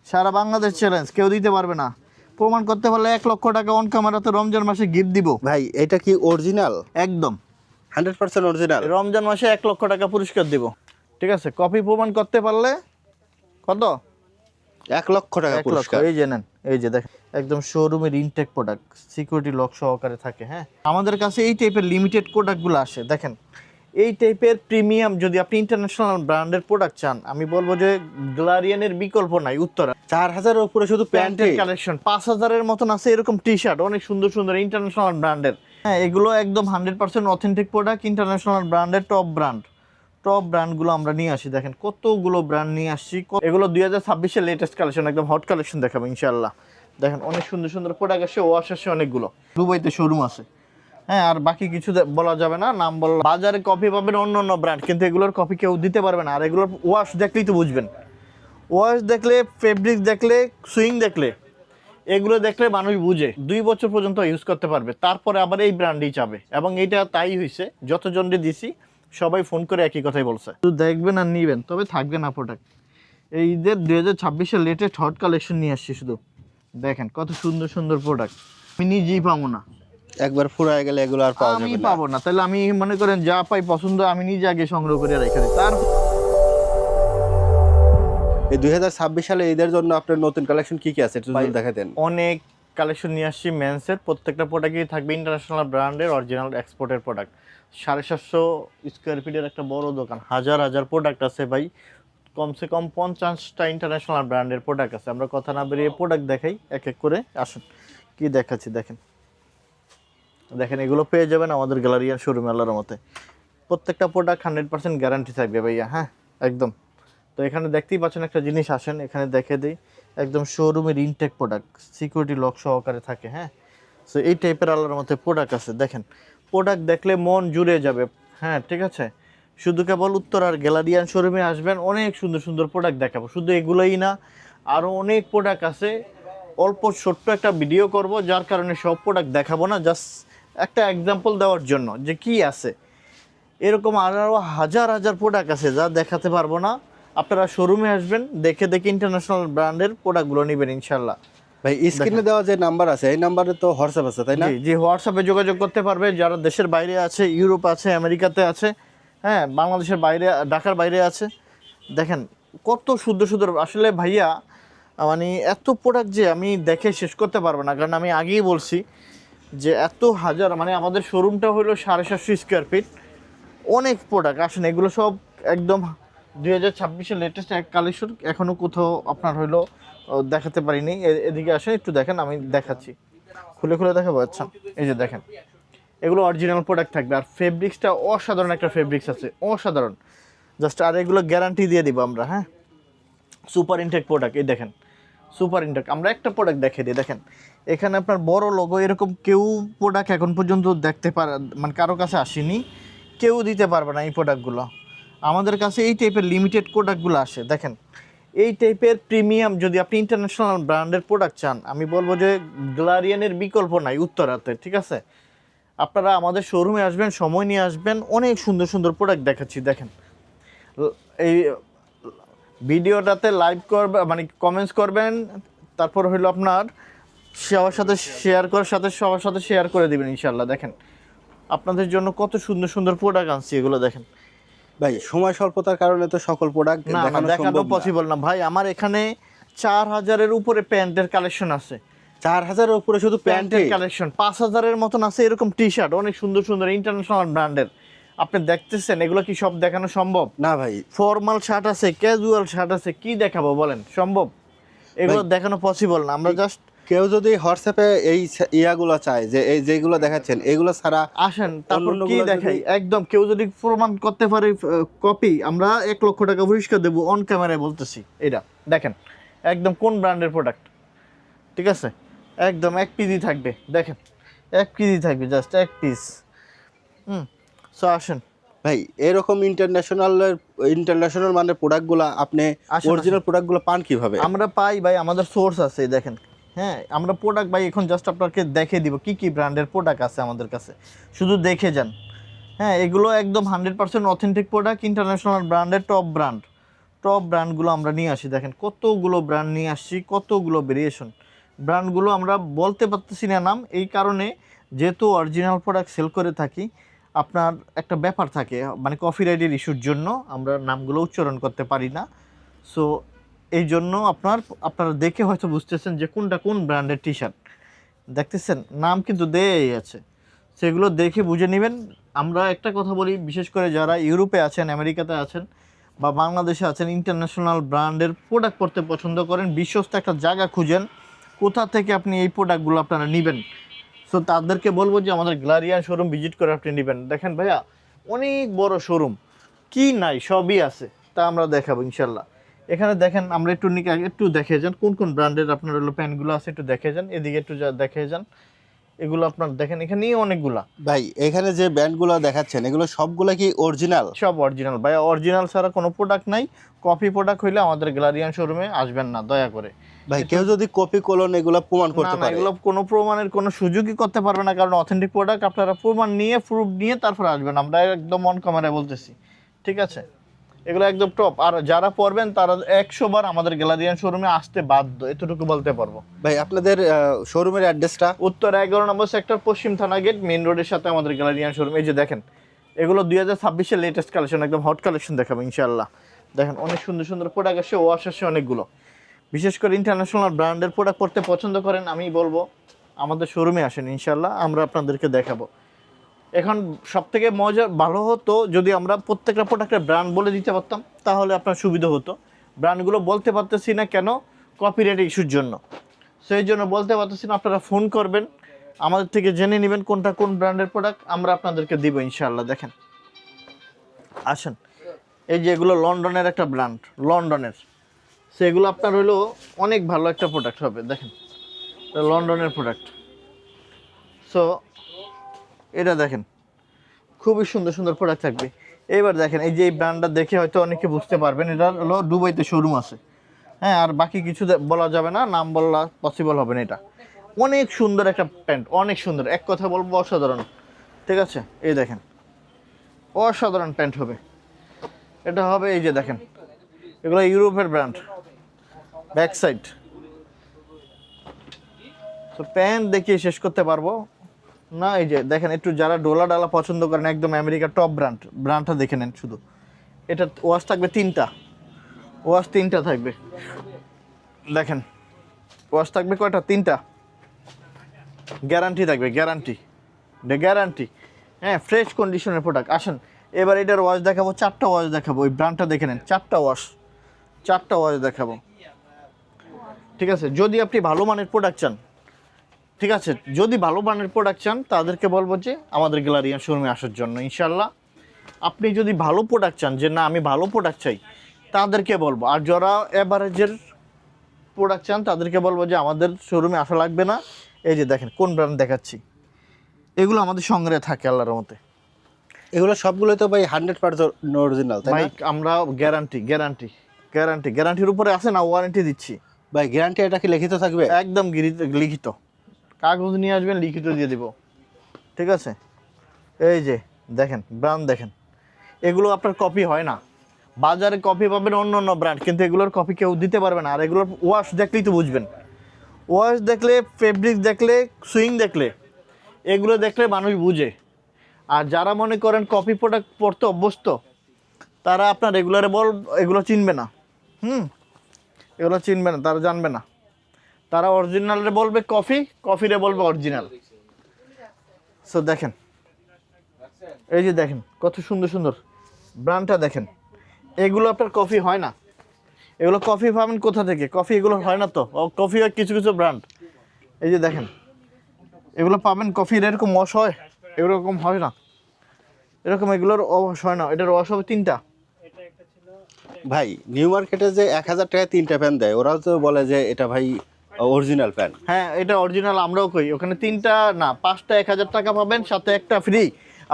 সারা Bangladesh challenge, কেউ দিতে পারবে না। প্রমাণ করতে পারলে 1 লক্ষ টাকা অন ক্যামেরাতে রমজান মাসে গিফট দিব। ভাই এটা কি অরিজিনাল? একদম 100% অরিজিনাল। রমজান মাসে 1 লক্ষ টাকা পুরস্কার দিব। ঠিক আছে, কপি প্রমাণ করতে পারলে কত? 1 লক্ষ টাকা 1 লক্ষ। পুরস্কার। এই যে নেন, এই যে দেখেন একদম শোরুমের ইনটেক প্রোডাক্ট, সিকিউরিটি লক সহকারে থাকে। হ্যাঁ, আমাদের কাছে এই টাইপের লিমিটেড প্রোডাক্টগুলো আসে। দেখেন এই টাইপের প্রিমিয়াম যদি আপনি ইন্টারন্যাশনাল ব্র্যান্ডের প্রোডাক্ট চান, আমি বলবো যে গ্লারিয়ানের বিকল্প নাই। উত্তরা 4000 এর উপরে শুধু প্যান্টের প্যান্টের কালেকশন 5000 এর মতন আছে। এরকম টি শার্ট অনেক সুন্দর সুন্দর ইন্টারন্যাশনাল ব্র্যান্ডের। হ্যাঁ, এগুলো একদম 100% অথেন্টিক প্রোডাক্ট, ইন্টারন্যাশনাল ব্র্যান্ডের টপ ব্র্যান্ডগুলো আমরা নিয়ে আসি। দেখেন কতগুলো ব্র্যান্ড নিয়ে আসছি। এগুলো 2026 এর লেটেস্ট কালেকশন, একদম হট কালেকশন দেখাবো ইনশাআল্লাহ। দেখেন অনেক সুন্দর সুন্দর প্রোডাক্ট আসে, ওয়াশ আসে অনেকগুলো। দুবাইতে শোরুম আছে। হ্যাঁ, আর বাকি কিছু বলা যাবে না, নাম বলা। বাজারে কপি পাবেন অন্য অন্য ব্র্যান্ড, কিন্তু এগুলোর কপি কেউ দিতে পারবে না। আর এগুলোর ওয়াশ দেখলেই তো বুঝবেন। ওয়াশ দেখলে, ফেব্রিক দেখলে, সুইং দেখলে, এগুলো দেখলে মানুষ বুঝে 2 বছর পর্যন্ত ইউজ করতে পারবে। তারপরে আবার এই ব্র্যান্ডই চাবে, এবং এইটা তাই হয়েছে। যতজনকে দিছি সবাই ফোন করে একই কথাই বলছে, শুধু দেখবেন আর নিবেন, তবে থাকবে না প্রোডাক্ট। এই ঈদের 2026 এর লেটেস্ট হট কালেকশন নিয়ে আসছি। শুধু দেখেন কত সুন্দর সুন্দর প্রোডাক্ট, আমি নিজেই পাবো না। একবার ফুরায় গেলে এগুলো আর পাওয়া যাবে আমি না। পাবো না, তাহলে আমি মনে করেন যা পাই পছন্দ আমি নিজে আগে সংগ্রহ করে রেখে দিই। তার এই 2026 সালে ঈদের জন্য আপনার নতুন কালেকশন কি কি আছে একটু যদি দেখাতেন। অনেক কালেকশন নিয়ে আসছি মেন্সের। প্রত্যেকটা প্রোডাক্টই থাকবে ইন্টারন্যাশনাল ব্র্যান্ডের অরিজিনাল এক্সপোর্টের প্রোডাক্ট। 750 স্কোয়ার ফিটের একটা বড় দোকান, হাজার হাজার প্রোডাক্ট আছে ভাই। কমসে কম 50টা ইন্টারন্যাশনাল ব্র্যান্ডের প্রোডাক্ট আছে। আমরা কথা না বেরিয়ে প্রোডাক্ট দেখাই এক এক করে। আসুন কি দেখাচ্ছি দেখেন। দেখেন এগুলো পেয়ে যাবেন আমাদের গ্যালারিয়ার শোরুমে আল্লাহর মতে। প্রত্যেকটা প্রোডাক্ট 100% গ্যারান্টি থাকবে ভাইয়া। হ্যাঁ একদম। তো এখানে দেখতেই পাচ্ছেন একটা জিনিস, আসেন এখানে দেখে দিই। একদম শোরুমের ইনটেক প্রোডাক্ট, সিকিউরিটি লক সহকারে থাকে। হ্যাঁ, সো এই টাইপের আল্লাহর মতে প্রোডাক্ট আছে। দেখেন প্রোডাক্ট দেখলে মন জুড়ে যাবে। হ্যাঁ ঠিক আছে, শুধু কেবল উত্তরার গ্যালারিয়ান শোরুমে আসবেন, অনেক সুন্দর সুন্দর প্রোডাক্ট দেখাবো। শুধু এগুলোই না, আরও অনেক প্রোডাক্ট আছে। অল্প ছোট্ট একটা ভিডিও করব, যার কারণে সব প্রোডাক্ট দেখাবো না, জাস্ট একটা এক্সাম্পল দেওয়ার জন্য যে কি আছে। এরকম আরও হাজার হাজার প্রোডাক্ট আছে যা দেখাতে পারবো না। আপনারা শোরুমে আসবেন, দেখে দেখে ইন্টারন্যাশনাল ব্র্যান্ডের প্রোডাক্টগুলো নেবেন ইনশাল্লাহ। ভাই স্ক্রিনে দেওয়া যে নাম্বার আছে এই নাম্বারে তো হোয়াটসঅ্যাপ আছে তাই না? জি, হোয়াটসঅ্যাপে যোগাযোগ করতে পারবে যারা দেশের বাইরে আছে, ইউরোপ আছে, আমেরিকাতে আছে। হ্যাঁ, বাংলাদেশের বাইরে, ঢাকার বাইরে আছে। দেখেন কত সুন্দর সুন্দর। আসলে ভাইয়া মানে এত প্রোডাক্ট যে আমি দেখে শেষ করতে পারবো না, কারণ আমি আগেই বলছি যে এত হাজার, মানে আমাদের শোরুমটা হলো 750 স্কোয়ার ফিট। অনেক প্রোডাক্ট। আসেন এগুলো সব একদম 2026-এর লেটেস্ট এক কালেকশন, এখনও কোথাও আপনার হইলো দেখাতে পারিনি। এদিকে আসেন একটু দেখেন, আমি দেখাচ্ছি, খুলে খুলে দেখাবো। আচ্ছা এই যে দেখেন, এগুলো অরিজিনাল প্রোডাক্ট থাকবে। আর ফেব্রিক্সটা অসাধারণ একটা ফেব্রিক্স আছে, অসাধারণ জাস্ট। আর এগুলো গ্যারান্টি দিয়ে দিব আমরা। হ্যাঁ, সুপার ইনটেক প্রোডাক্ট। এই দেখেন সুপার ইনটেক। আমরা একটা প্রোডাক্ট দেখে দিই। দেখেন এখানে আপনার বড় লোগো, এরকম কেউ প্রোডাক্ট এখন পর্যন্ত দেখতে পারে, মানে কারো কাছে আসেনি, কেউ দিতে পারবে না এই প্রোডাক্টগুলো। আমাদের কাছে এই টাইপের লিমিটেড প্রোডাক্টগুলো আসে। দেখেন এই টাইপের প্রিমিয়াম যদি আপনি ইন্টারন্যাশনাল ব্র্যান্ডের প্রোডাক্ট চান, আমি বলবো যে গ্লারিয়ানের বিকল্প নাই উত্তরাতে। ঠিক আছে, আপনারা আমাদের শোরুমে আসবেন, সময় নিয়ে আসবেন, অনেক সুন্দর সুন্দর প্রোডাক্ট দেখাচ্ছি। দেখেন এই ভিডিওটাতে লাইভ করবে, মানে কমেন্টস করবেন, তারপর হলো আপনার সবার সাথে শেয়ার করে দেবেন ইনশাল্লাহ। দেখেন আপনাদের জন্য কত সুন্দর সুন্দর প্রোডাক্ট আনছি, এগুলো দেখেন। ভাই সময় স্বল্পতার কারণে তো সকল প্রোডাক্ট দেখানো পসিবল না ভাই। আমার এখানে 4000-এর উপরে প্যান্টের কালেকশন আছে। 4000 এর উপরে শুধু প্যান্টের কালেকশন 5000-এর মতন আছে। এরকম টি শার্ট অনেক সুন্দর সুন্দর ইন্টারন্যাশনাল ব্র্যান্ডের। আপনি দেখতেছেন, এগুলো কি সব দেখানো সম্ভব? না ভাই, ফর্মাল শার্ট আছে, ক্যাজুয়াল শার্ট আছে, কি দেখাবো বলেন? সম্ভব? এগুলো দেখানো পসিবল না। আমরা জাস্ট, কেউ যদি হোয়াটসঅ্যাপে এই ইয়াগুলো চায় যে এই যেগুলো দেখাচ্ছেন এগুলো ছাড়া আসেন তারপর কি দেখাই। একদম কেউ যদি প্রমাণ করতে পারে কপি, আমরা 1 লক্ষ টাকা পুরস্কার দেবো অন ক্যামেরায় বলতেছি। এটা দেখেন একদম কোন ব্র্যান্ডের প্রোডাক্ট। ঠিক আছে, একদম 1 পিসই থাকবে। দেখেন 1 পিসই থাকবে, জাস্ট 1 পিস। সো আসেন ভাই, এরকম ইন্টারন্যাশনাল মানের প্রোডাক্টগুলো আপনি অরিজিনাল প্রোডাক্টগুলো পান কিভাবে? আমরা পাই ভাই, আমাদের সোর্স আছে। দেখেন হ্যাঁ, আমরা প্রোডাক্ট ভাই এখন জাস্ট আপনাকে দেখে দিব কি কি ব্র্যান্ডের প্রোডাক্ট আছে আমাদের কাছে, শুধু দেখে যান। হ্যাঁ, এগুলো একদম 100% অথেন্টিক প্রোডাক্ট, ইন্টারন্যাশনাল ব্র্যান্ডের টপ টপ ব্র্যান্ডগুলো আমরা নিয়ে আসি। দেখেন কতগুলো ব্র্যান্ড নিয়ে আসছি, কতগুলো ভেরিয়েশন। ব্র্যান্ডগুলো আমরা বলতে পারতেছি না নাম, এই কারণে যেহেতু অরিজিনাল প্রোডাক্ট সেল করে থাকি, আপনার একটা ব্যাপার থাকে, মানে কপিরাইটের ইস্যুর জন্য আমরা নামগুলো উচ্চারণ করতে পারি না। সো এই জন্য আপনারা দেখে হয়তো বুঝতেছেন যে কোনটা কোন ব্র্যান্ডের টি শার্ট। দেখতেছেন নাম কিন্তু দেয়াই আছে, সেগুলো দেখে বুঝে নেবেন। আমরা একটা কথা বলি, বিশেষ করে যারা ইউরোপে আছেন, আমেরিকাতে আছেন বা বাংলাদেশে আছেন, ইন্টারন্যাশনাল ব্র্যান্ডের প্রোডাক্ট পড়তে পছন্দ করেন, বিশ্বস্ত একটা জায়গা খুঁজেন কোথা থেকে আপনি এই প্রোডাক্টগুলো আপনারা নেবেন। সো তাদেরকে বলবো যে আমাদের গ্লারিয়ান শোরুম ভিজিট করে আপনি নেবেন। দেখেন ভাইয়া অনেক বড় শোরুম, কি নাই সবই আছে, তা আমরা দেখাবো ইনশাল্লাহ। এখানে দেখেন আমরা একটু দেখে যান কোন কোন ব্র্যান্ডের আপনার হলো প্যান্টগুলো আছে, একটু দেখে যান, এদিকে একটু দেখে যান। এগুলো আপনার দেখেন এখানেই অনেকগুলা। ভাই এখানে যে ব্যান্ডগুলো দেখাচ্ছেন এগুলো সবগুলো কি অরিজিনাল? সব অরিজিনাল ভাই, অরিজিনাল ছাড়া কোনো প্রোডাক্ট নাই। কপি প্রোডাক্ট হইলে আমাদের গ্লারিয়ান শোরুমে আসবেন না দয়া করে। ভাই কেউ যদি কপি কলন এগুলো প্রমাণ করতে না, পারে? এগুলো কোনো প্রমাণের কোনো সুযোগই করতে পারবে না, কারণ অথেন্টিক প্রোডাক্ট আপনারা প্রমাণ নিয়ে প্রুফ নিয়ে তারপর আসবেন। আমরা একদম অন ক্যামেরায় বলতেছি, ঠিক আছে? এগুলো একদম টপ। আর যারা পড়বেন তারা 100 বার আমাদের গ্যালারিয়ান শোরুমে আসতে বাধ্য, এতটুকু বলতে পারবো। ভাই আপনাদের শোরুমের অ্যাড্রেসটা? উত্তর 11 নম্বর সেক্টর, পশ্চিম থানা গেট, মেইন রোডের সাথে আমাদের গ্যালারিয়ান শোরুম। এই যে দেখেন এগুলো 2026-এর লেটেস্ট কালেকশন, একদম হট কালেকশন দেখাবো ইনশাআল্লাহ। দেখেন অনেক সুন্দর সুন্দর প্রোডাক্ট আসছে, ওয়াশ আসছে অনেকগুলো। বিশেষ করে ইন্টারন্যাশনাল ব্র্যান্ডের প্রোডাক্ট পড়তে পছন্দ করেন, আমি বলবো আমাদের শোরুমে আসেন ইনশাআল্লাহ, আমরা আপনাদেরকে দেখাবো। এখন সবথেকে মজা ভালো হতো যদি আমরা প্রত্যেকটা প্রোডাক্টের ব্র্যান্ড বলে দিতে পারতাম, তাহলে আপনার সুবিধা হতো। ব্র্যান্ডগুলো বলতে পারতেছি না কেন? কপিরাইট ইস্যুর জন্য। সেই জন্য বলতে পারতেছি না। আপনারা ফোন করবেন, আমাদের থেকে জেনে নেবেন কোনটা কোন ব্র্যান্ডের প্রোডাক্ট, আমরা আপনাদেরকে দিব ইনশাআল্লাহ। দেখেন আসেন, এই যে এগুলো লন্ডনের একটা ব্র্যান্ড, লন্ডনের। সেগুলো আপনার হলো অনেক ভালো একটা প্রোডাক্ট হবে। দেখেন এটা লন্ডনের প্রোডাক্ট। সো এটা দেখেন খুবই সুন্দর সুন্দর প্রোডাক্ট থাকবে। এবার দেখেন এই যে এই ব্র্যান্ডটা দেখে হয়তো অনেকে বুঝতে পারবেন, এটা হলো দুবাইতে শোরুম আছে। হ্যাঁ, আর বাকি কিছু বলা যাবে না, নাম বলা পসিবল হবে না। এটা অনেক সুন্দর একটা প্যান্ট, অনেক সুন্দর, এক কথা বলবো অসাধারণ, ঠিক আছে? এই দেখেন অসাধারণ প্যান্ট হবে এটা। হবে এই যে দেখেন এগুলো ইউরোপের ব্র্যান্ড, ব্যাক সাইড। তো প্যান্ট দেখিয়ে শেষ করতে পারবো না। এই যে দেখেন একটু যারা ডোলা ডালা পছন্দ করেন, একদম আমেরিকার টপ ব্র্যান্ডটা দেখে নেন শুধু। এটা ওয়াশ থাকবে 3টা, ওয়াশ 3টা থাকবে। দেখেন ওয়াশ থাকবে কয়টা? 3টা। গ্যারান্টি থাকবে, গ্যারান্টি। হ্যাঁ, ফ্রেশ কন্ডিশনের প্রোডাক্ট। আসেন এবার এটার ওয়াশ দেখাবো, 4টা ওয়াশ দেখাবো। ওই ব্র্যান্ডটা দেখে নেন, 4টা ওয়াশ দেখাবো, ঠিক আছে? যদি আপনি ভালো মানের প্রোডাক্ট চান, ঠিক আছে, যদি ভালো মানের প্রোডাক্ট চান তাদেরকে বলবো যে আমাদের গ্যালারিয়ান শোরুমে আসার জন্য ইনশাআল্লাহ। আপনি যদি ভালো প্রোডাক্ট চান, যে না আমি ভালো প্রোডাক্ট চাই, তাদেরকে বলবো। আর যারা এভারেজের প্রোডাক্ট চান তাদেরকে বলবো যে আমাদের শোরুমে আসা লাগবে না। এই যে দেখেন কোন ব্র্যান্ড দেখাচ্ছি, এগুলো আমাদের সংগ্রহে থাকে আল্লাহর রহমতে। এগুলো সবগুলো তো ভাই 100% অরিজিনাল, তাই ভাই না? আমরা গ্যারান্টির উপরে আছে না, ওয়ারেন্টি দিচ্ছি ভাই গ্যারান্টি এটা কি লিখিত থাকবে? একদম লিখিত, কাগজ নিয়ে আসবেন, লিখিত দিয়ে দিব, ঠিক আছে? এই যে দেখেন ব্র্যান্ড দেখেন, এগুলো আপনার কপি হয় না। বাজারে কপি পাবেন অন্য অন্য ব্র্যান্ড, কিন্তু এগুলোর কপি কেউ দিতে পারবে না। আর এগুলোর ওয়াশ দেখলেই তো বুঝবেন, ওয়াশ দেখলে, ফেব্রিক দেখলে, সুইং দেখলে, এগুলো দেখলে মানুষ বুঝে। আর যারা মনে করেন কপি প্রোডাক্ট পড়তে অভ্যস্ত, তারা আপনার এগুলো চিনবে না। এগুলো চিনবে না, তারা জানবে না। তারা অরিজিনালরে বলবে কফিরে বলবে অরিজিনাল। সো দেখেন এই যে দেখেন কত সুন্দর সুন্দর ব্র্যান্ডটা দেখেন। এগুলো আপনার কফি হয় না, এগুলো কফি পাবেন কোথা থেকে? কফি এগুলো হয় না তো, কফি হয় কিছু কিছু ব্র্যান্ড। এই যে দেখেন এগুলো পাবেন কফির, এরকম ওয়াশ হয়? এরকম হয় না, এরকম এগুলোর ওয়াশ হয় না। এটার ওয়াশ হবে 3টা। ভাই নিউ মার্কেটে যে 1000 টাকায় 3টা প্যান দেয়, ওরাও তো বলে যে এটা ভাই অরিজিনাল প্যান। হ্যাঁ, এটা অরিজিনাল, আমরাও কই। ওখানে 3টা না 5টা 1000 টাকা পাবেন, সাথে একটা ফ্রি।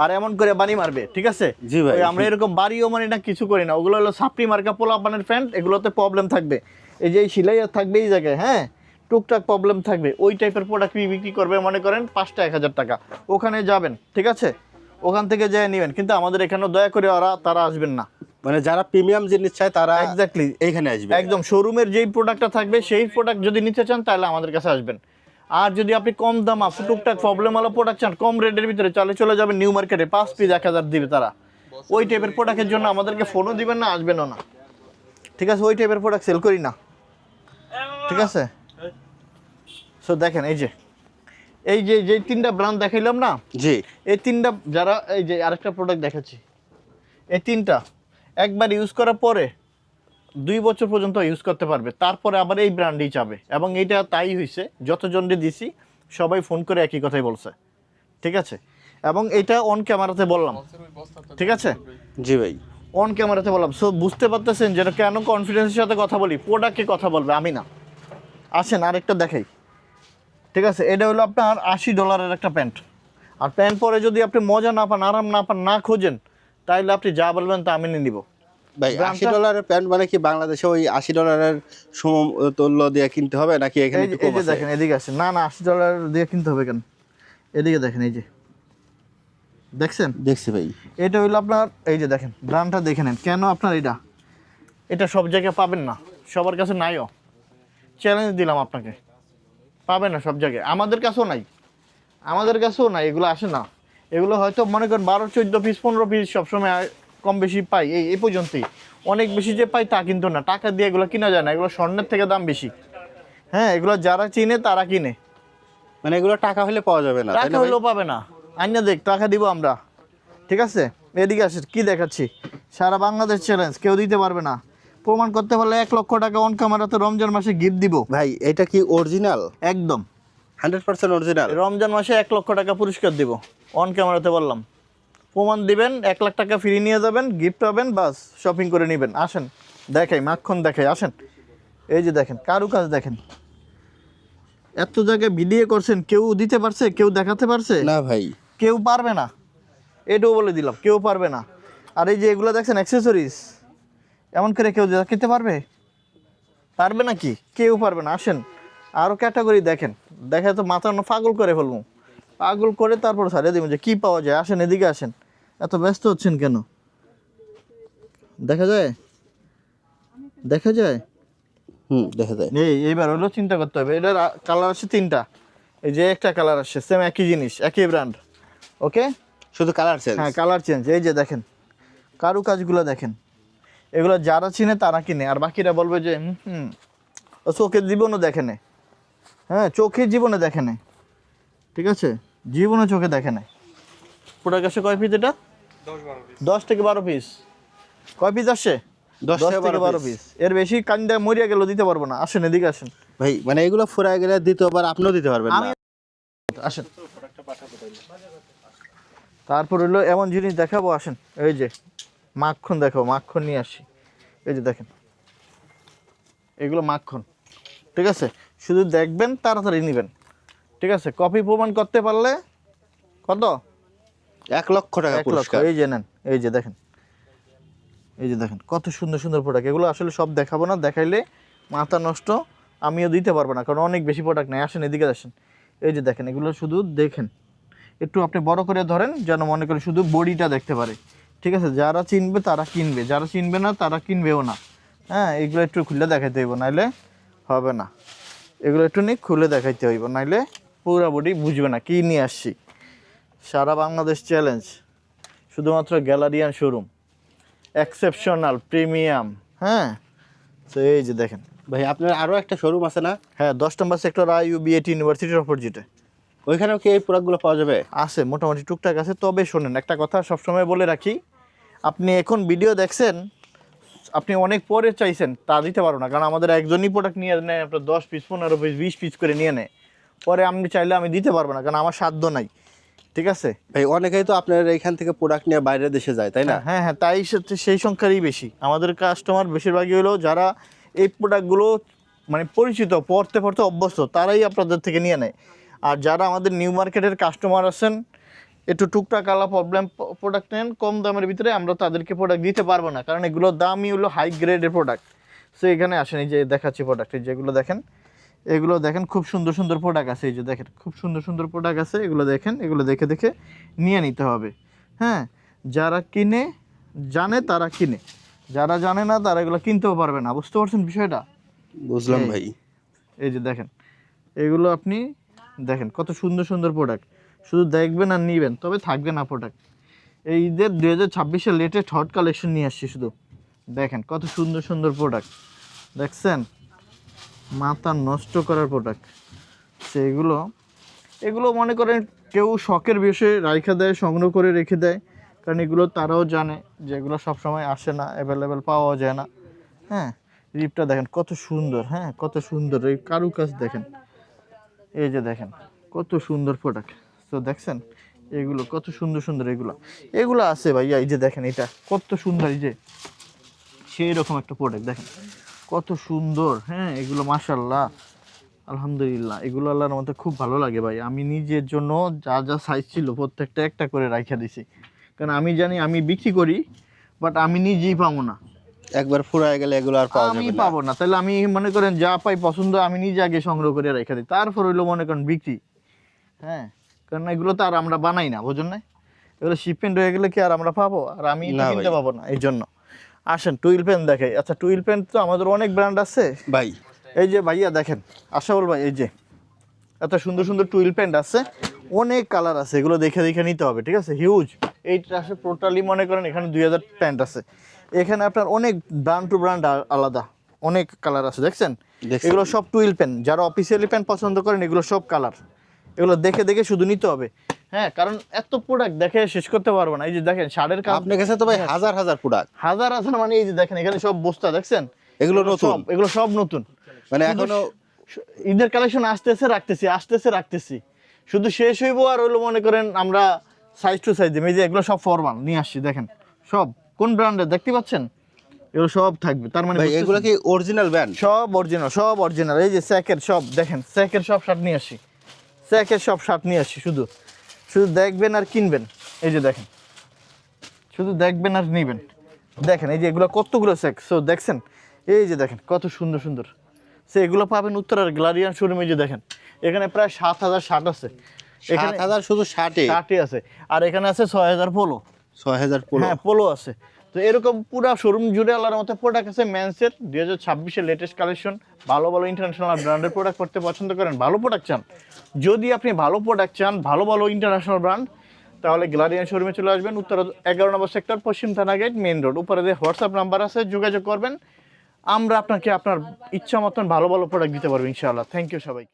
আর এমন করে বানি মারবে, ঠিক আছে? জি ভাই। আমরা এরকম বাড়িও মানি না, কিছু করি না। ওগুলো হলো সাপড়ি মার্কা পোলা বানের প্যান্ট, এগুলোতে প্রবলেম থাকবে। এই যে এই সেলাই থাকবে এই জায়গায়, হ্যাঁ, টুকটাক প্রবলেম থাকবে। ওই টাইপের প্রোডাক্ট বিক্রি করবে, মনে করেন 5টা 1000 টাকা, ওখানে যাবেন, ঠিক আছে? ওখান থেকে যেয়ে নেবেন, কিন্তু আমাদের এখানে দয়া করে তারা আসবেন না। মানে যারা প্রিমিয়াম জিনিস চায় তারা এক্স্যাক্টলি এইখানে আসবে। একদম শোরুমের যেই প্রোডাক্টটা থাকবে সেই প্রোডাক্ট যদি নিতে চান তাহলে আমাদের কাছে আসবেন। আর যদি আপনি কম দাম টুকটাক প্রবলেমওয়ালা প্রোডাক্ট চান কম রেটের ভিতরে, তাহলে চলে যাবেন নিউ মার্কেটে, 5 পিস 1000 দিবে তারা। ওই টাইপের প্রোডাক্টের জন্য আমাদেরকে ফোনও দিবেন না, আসবেনও না, ঠিক আছে? ওই টাইপের প্রোডাক্ট সেল করি না, ঠিক আছে? সো দেখেন এই যে 3টা ব্র্যান্ড দেখাইলাম না, জি এই 3টা যারা, এই যে আরেকটা প্রোডাক্ট দেখাচ্ছি, এই 3টা একবার ইউজ করার পরে 2 বছর পর্যন্ত ইউজ করতে পারবে, তারপরে আবার এই ব্র্যান্ডই চাবে। এবং এইটা তাই হয়েছে, যতজনকে দিছি সবাই ফোন করে একই কথাই বলছে, ঠিক আছে? এবং এটা অন ক্যামেরাতে বললাম, ঠিক আছে? জি ভাই, অন ক্যামেরাতে বললাম। সো বুঝতে পারতেছেন যেটা কেন কনফিডেন্সের সাথে কথা বলি, প্রোডাক্টকে কথা বলবে, আমি না। আসেন আরেকটা দেখাই, ঠিক আছে? এটা হলো আপনার $80 একটা প্যান্ট। আর প্যান্ট পরে যদি আপনি মজা না পান, আরাম না পান, না খোঁজেন, তাইলে আপনি যা বলবেন তা আমি নিয়ে নিব। ভাই $80 প্যান্ট মানে কি বাংলাদেশে ওই $80 সমতুল্য দিয়ে কিনতে হবে নাকি এখানে একটু এই কম যে আছে? দেখেন এদিকে আসেন, না $80 দিয়ে কিনতে হবে কেন? এদিকে দেখেন, এই যে দেখছেন, দেখছি ভাই। এটা হইলো আপনার, এই যে দেখেন ব্র্যান্ডটা দেখে নেন। কেন আপনার এটা সব জায়গায় পাবেন না, সবার কাছে নাইও, চ্যালেঞ্জ দিলাম আপনাকে, পাবেন না সব জায়গায়, আমাদের কাছেও নাই, এগুলো আসে না। এগুলো হয়তো মনে করেন 12-14 পিস 15 পিস সবসময় কম বেশি পাই, এই পর্যন্তই। অনেক বেশি যে পাই তা কিন্তু না, টাকা দিয়ে এগুলো কিনা যায় না, এগুলো স্বর্ণের থেকে দাম বেশি। হ্যাঁ, এগুলো যারা চিনে তারা কিনে, মানে এগুলো টাকা হলে পাওয়া যাবে না, তাই টাকা না ভাই? হলেও পাবে না। আইনা দেখ, টাকা দিব আমরা, ঠিক আছে? এদিকে আসে, কি দেখাচ্ছি, সারা বাংলাদেশ চ্যালেঞ্জ, কেউ দিতে পারবে না। প্রমাণ করতে পারলে 1 লক্ষ টাকা অন ক্যামেরাতে রমজান মাসে গিফট দিব। ভাই এটা কি অরিজিনাল? একদম 100% অরিজিনাল। রমজান মাসে 1 লক্ষ টাকা পুরস্কার দিব, অন ক্যামেরাতে বললাম। প্রমাণ দিবেন, 1 লাখ টাকা ফ্রি নিয়ে যাবেন, গিফট পাবেন, বাস শপিং করে নেবেন। আসেন দেখাই, মাখন দেখাই, আসেন। এই যে দেখেন কারুকাজ দেখেন, এত জায়গায় ভিডিও করছেন, কেউ দিতে পারছে, কেউ দেখাতে পারছে? না ভাই, কেউ পারবে না, এটাও বলে দিলাম, কেউ পারবে না। আর এই যে এগুলো দেখছেন অ্যাক্সেসরিজ, এমন করে কেউ দেখাতে পারবে? পারবে নাকি? কেউ পারবে না। আসেন আরও ক্যাটাগরি দেখেন, দেখে তো মাথা পাগল করে ফেলবো, পাগল করে তারপর ছাড়িয়ে দেবেন যে কী পাওয়া যায়। আসেন এদিকে আসেন, এত ব্যস্ত হচ্ছেন কেন? দেখা যায়, দেখা যায়, দেখা যায়। এইবার হলো চিন্তা করতে হবে। এটার কালার আছে 3টা, এই যে একটা কালার আসছে, সেম একই জিনিস, একই ব্র্যান্ড, ওকে? শুধু কালার চেঞ্জ। হ্যাঁ, কালার চেঞ্জ। এই যে দেখেন কারুকাজগুলো দেখেন, এগুলো যারা চিনে তারা কিনে, আর বাকিরা বলবে যে ও চোখের জীবনও দেখে নেয়। হ্যাঁ, চোখের জীবনে দেখে নেয়, ঠিক আছে? জীবনে চোখে দেখে নেয়। প্রোডাক্ট আসে কয় পিস? এটা 10 থেকে 12 পিস। কয় পিস আসে? 10 10 থেকে 12 পিস। এর বেশি কান্দা মরিয়া গেল দিতে পারবো না। আসেন এদিকে আসেন, ভাই মানে এগুলো ফুরায় গেলে দ্বিতীয়বার আপনিও দিতে পারবেন না। আসেন। তারপর হলো এমন জিনিস দেখাবো, আসেন। এই যে মাখন দেখাবো, মাখন নিয়ে আসি। এই যে দেখেন, এগুলো মাখন, ঠিক আছে? শুধু দেখবেন, তাড়াতাড়ি নেবেন, ঠিক আছে? কপি প্রমাণ করতে পারলে কত? 1 লক্ষ টাকা 1 লক্ষ। পুরস্কার। এই যে নেন, এই যে দেখেন, এই যে দেখেন কত সুন্দর সুন্দর প্রোডাক্ট। এগুলো আসলে সব দেখাবো না, দেখাইলে মাথা নষ্ট, আমিও দিতে পারবো না, কারণ অনেক বেশি প্রোডাক্ট নেই। আসেন এদিকে আসেন, এই যে দেখেন, এগুলো শুধু দেখেন, একটু আপনি বড় করে ধরেন যেন মনে করেন শুধু বডিটা দেখতে পারে, ঠিক আছে? যারা চিনবে তারা কিনবে, যারা চিনবে না তারা কিনবেও না। হ্যাঁ, এগুলো একটু খুলে দেখাইতে হইব, নাইলে হবে না। এগুলো একটু নিয়ে খুলে দেখাইতে হইব, নাইলে পুরো বডি বুঝবে না কী নিয়ে আসছি। সারা বাংলাদেশ চ্যালেঞ্জ, শুধুমাত্র গ্যালারিয়ান শোরুম, এক্সেপশনাল প্রিমিয়াম। হ্যাঁ, তো এই যে দেখেন ভাই আপনার আরো একটা শোরুম আছে না? হ্যাঁ, 10 নম্বর সেক্টর IUB/AT ইউনিভার্সিটির অপোজিটে। ওইখানেও কি এই প্রোডাক্টগুলো পাওয়া যাবে? আছে, মোটামুটি টুকটাক আছে। তবে শোনেন, একটা কথা সবসময় বলে রাখি, আপনি এখন ভিডিও দেখছেন, আপনি অনেক পরে চাইছেন, তা দিতে পারবো না, কারণ আমাদের একজনই প্রোডাক্ট নিয়ে নেয় আপনার 10 পিস 15 পিস 20 পিস করে নিয়ে নেয়। পরে আপনি চাইলে আমি দিতে পারবো না, কারণ আমার সাধ্য নাই, ঠিক আছে? ভাই অনেকেই তো আপনার এইখান থেকে প্রোডাক্ট নিয়ে বাইরের দেশে যায়, তাই না? হ্যাঁ হ্যাঁ, তাই সেই সংখ্যারই বেশি। আমাদের কাস্টমার বেশিরভাগই হলো যারা এই প্রোডাক্টগুলো মানে পরিচিত, পড়তে পড়তে অভ্যস্ত, তারাই আপনাদের থেকে নিয়ে নেয়। আর যারা আমাদের নিউ মার্কেটের কাস্টমার আছেন, একটু টুকটাক আলা প্রবলেম প্রোডাক্ট নেন কম দামের ভিতরে, আমরা তাদেরকে প্রোডাক্ট দিতে পারবো না, কারণ এগুলোর দামই হলো হাই গ্রেডের প্রোডাক্ট। সো এখানে আসেন, এই যে দেখাচ্ছি প্রোডাক্ট, যেগুলো দেখেন, এগুলো দেখেন খুব সুন্দর সুন্দর প্রোডাক্ট আছে। এই যে দেখেন খুব সুন্দর সুন্দর প্রোডাক্ট আছে, এগুলো দেখেন, এগুলো দেখে দেখে নিয়ে নিতে হবে, হ্যাঁ, যারা কিনে জানে তারা কিনে, যারা জানে না তারা এগুলো কিনতেও পারবে না। বুঝতে পারছেন বিষয়টা? বুঝলাম এই। ভাই। এই যে দেখেন, এগুলো আপনি দেখেন কত সুন্দর সুন্দর প্রোডাক্ট, শুধু দেখবেন আর নিবেন, তবে থাকবে না প্রোডাক্ট। এই ঈদের 2026-এর লেটেস্ট হট কালেকশন নিয়ে আসছি শুধু। দেখেন কত সুন্দর সুন্দর প্রোডাক্ট, দেখছেন? মাথা নষ্ট করার প্রোডাক্ট সেগুলো। এগুলো মনে করেন কেউ শখের বিষয়ে রাইখা দেয়, সংগ্রহ করে রেখে দেয়, কারণ এগুলো তারাও জানে যে এগুলো সবসময় আসে না, অ্যাভেলেবেল পাওয়া যায় না। হ্যাঁ, রিপটা দেখেন কত সুন্দর, হ্যাঁ কত সুন্দর, এই কারুকাজ দেখেন, এই যে দেখেন কত সুন্দর প্রোডাক্ট। তো দেখছেন এগুলো কত সুন্দর সুন্দর, এগুলো আছে ভাইয়া। এই যে দেখেন এটা কত সুন্দর, এই যে সেই রকম একটা প্রোডাক্ট দেখেন কত সুন্দর। হ্যাঁ, এগুলো মাশাআল্লাহ, আলহামদুলিল্লাহ, এগুলো আল্লাহর মধ্যে খুব ভালো লাগে ভাই। আমি নিজের জন্য যা যা সাইজ ছিল প্রত্যেকটা একটা করে রাইখা দিছি, কারণ আমি জানি আমি বিক্রি করি, বাট আমি নিজেই পাবো না, একবার ফুরায় গেলে এগুলো আর পাওয়া আমি যাবে না। পাবো না। তাহলে আমি মনে করেন যা পাই পছন্দ আমি নিজে আগে সংগ্রহ করে রেখে দিই, তারপর হইলো মনে করেন বিক্রি। হ্যাঁ, কারণ এগুলো তো আর আমরা বানাই না, বুঝুন না? এগুলো শিপমেন্ট হয়ে গেলে কি আর আমরা পাবো? আর আমি তো না কিনতে ভাই। পাবো না, এই জন্য। আসেন টুইল পেন দেখাই। আচ্ছা, টুইল পেন তো আমাদের অনেক ব্র্যান্ড আছে ভাই এই যে ভাইয়া দেখেন, আশাউল ভাই, এই যে এত সুন্দর সুন্দর টুইল প্যান্ট আছে, অনেক কালার আছে, এগুলো দেখে দেখে নিতে হবে, ঠিক আছে? হিউজ এইটা আসে টোটালি মনে করেন এখানে 2000 প্যান্ট আছে। এখানে আপনার অনেক ব্র্যান্ড টু ব্র্যান্ড আলাদা অনেক কালার আছে, দেখছেন? দেখছি। এগুলো সব টুইল প্যান্ট, যারা অফিসিয়ালি প্যান্ট পছন্দ করেন এগুলো সব কালার, এগুলো দেখে দেখে শুধু নিতে হবে। হ্যাঁ, কারণ এত প্রোডাক্ট দেখে শেষ করতে পারবো না। এই যে দেখেন শার্টের কাজ, আপনার কাছে তো ভাই হাজার হাজার প্রোডাক্ট। হাজার হাজার, মানে এই যে দেখেন এখানে সব বস্তা, দেখছেন? এগুলো নতুন? এগুলো সব নতুন, মানে শুধু এখনো ঈদের কালেকশন আসতেছে রাখতেছি, শুধু শেষ হইবো আর হইলো মনে করেন আমরা সাইজ টু সাইজ এই যে এগুলো সব ফরমাল নিয়ে আসছি, দেখেন সব কোন ব্র্যান্ডের দেখতে পাচ্ছেন, এগুলো সব থাকবে। তার মানে ভাই বুঝতেছেন? এগুলো কি অরিজিনাল ব্র্যান্ড? সব অরিজিনাল, সব অরিজিনাল। এই যে স্যাকের সব দেখেন, স্যাকের সব শার্ট নিয়ে আসি, স্যাকের সব শার্ট নিয়ে আসি, শুধু শুধু দেখবেন আর কিনবেন। এই যে দেখেন, শুধু দেখবেন আর নিবেন। দেখেন এই যে এগুলো কতগুলো স্যাক, সো দেখছেন? এই যে দেখেন কত সুন্দর সুন্দর, সে এগুলো পাবেন উত্তরার গ্লারিয়ান শোরুমে। যে দেখেন এখানে প্রায় 7000 শার্ট আছে, এখানে 7000 শুধু শার্টে? শার্টই আছে, আর এখানে আছে 6000 পোলো। 6000 পোলো? হ্যাঁ, পোলো আছে। তো এরকম পুরো শোরুম জুড়ে আল্লাহর মতো প্রোডাক্ট আছে। মেন্সের 2026-এর লেটেস্ট কালেকশন, ভালো ভালো ইন্টারন্যাশনাল ব্র্যান্ডের প্রোডাক্ট পড়তে পছন্দ করেন, ভালো প্রোডাক্ট চান, যদি আপনি ভালো প্রোডাক্ট চান, ভালো ভালো ইন্টারন্যাশনাল ব্র্যান্ড, তাহলে গ্লারিয়ান শোরুমে চলে আসবেন, উত্তর 11 নম্বর সেক্টর, পশ্চিম থানা গেট, মেইন রোড। উপরে যে হোয়াটসঅ্যাপ নাম্বার আছে যোগাযোগ করবেন, আমরা আপনাকে আপনার ইচ্ছা মতন ভালো ভালো প্রোডাক্ট দিতে পারবো ইনশাআল্লাহ। থ্যাংক ইউ সবাইকে।